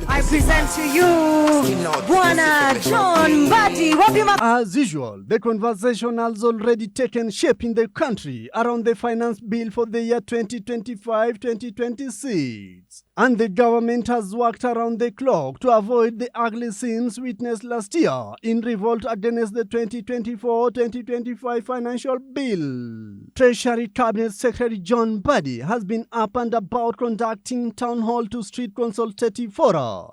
I present to you Bwana John Mbadi. As usual, the conversation has already taken shape in the country around the finance bill for the year 2025-2026. And the government has worked around the clock to avoid the ugly scenes witnessed last year in revolt against the 2024-2025 financial bill. Treasury Cabinet Secretary John Mbadi has been up and about conducting town hall to street consultative fora,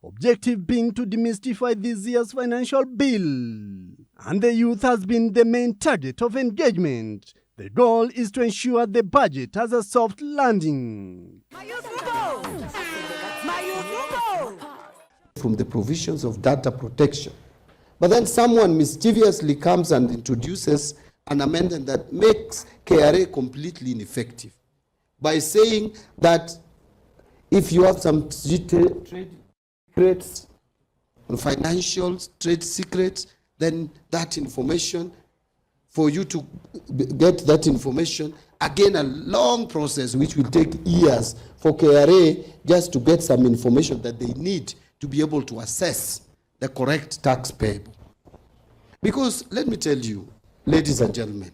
objective being to demystify this year's financial bill. And the youth has been the main target of engagement. The goal is to ensure the budget has a soft landing. From the provisions of data protection. But then someone mischievously comes and introduces an amendment that makes KRA completely ineffective by saying that if you have some trade secrets, financial trade secrets, then that information, for you to get that information, again a long process which will take years for KRA just to get some information that they need to be able to assess the correct tax payable. Because let me tell you, ladies and gentlemen,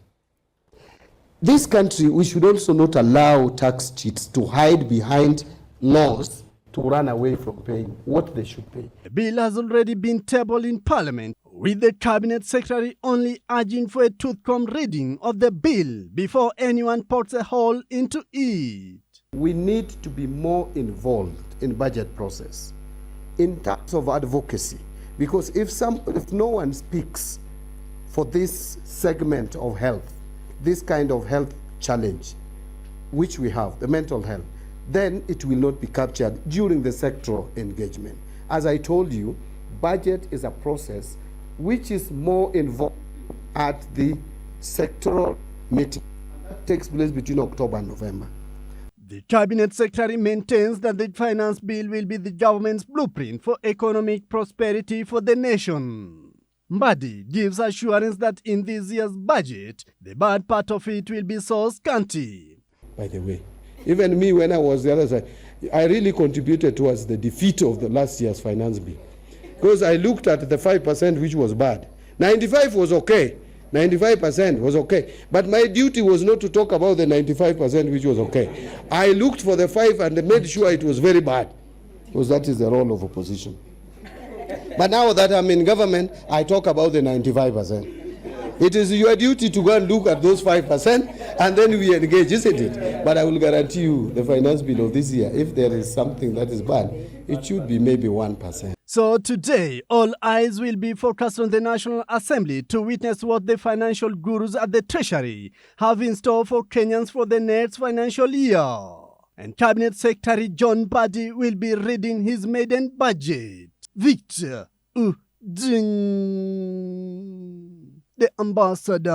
this country, we should also not allow tax cheats to hide behind laws to run away from paying what they should pay. The bill has already been tabled in Parliament, with the Cabinet Secretary only urging for a tooth-comb reading of the bill before anyone pokes a hole into it. We need to be more involved in budget process in terms of advocacy, because if no one speaks for this segment of health, this kind of health challenge which we have, the mental health, then it will not be captured during the sectoral engagement. As I told you, budget is a process which is more involved at the sectoral meeting. That takes place between October and November. The Cabinet Secretary maintains that the finance bill will be the government's blueprint for economic prosperity for the nation. Mbadi gives assurance that in this year's budget, the bad part of it will be so scanty. By the way, even me, when I was the other side, I really contributed towards the defeat of the last year's finance bill. Because I looked at the 5% which was bad. 95 was okay. 95% was okay. But my duty was not to talk about the 95% which was okay. I looked for the 5 and made sure it was very bad. Because that is the role of opposition. But now that I'm in government, I talk about the 95%. It is your duty to go and look at those 5% and then we engage, isn't it? But I will guarantee you the finance bill of this year, if there is something that is bad, it should be maybe 1%. So today, all eyes will be focused on the National Assembly to witness what the financial gurus at the Treasury have in store for Kenyans for the next financial year. And Cabinet Secretary John Mbadi will be reading his maiden budget. Victor Uding, the ambassador.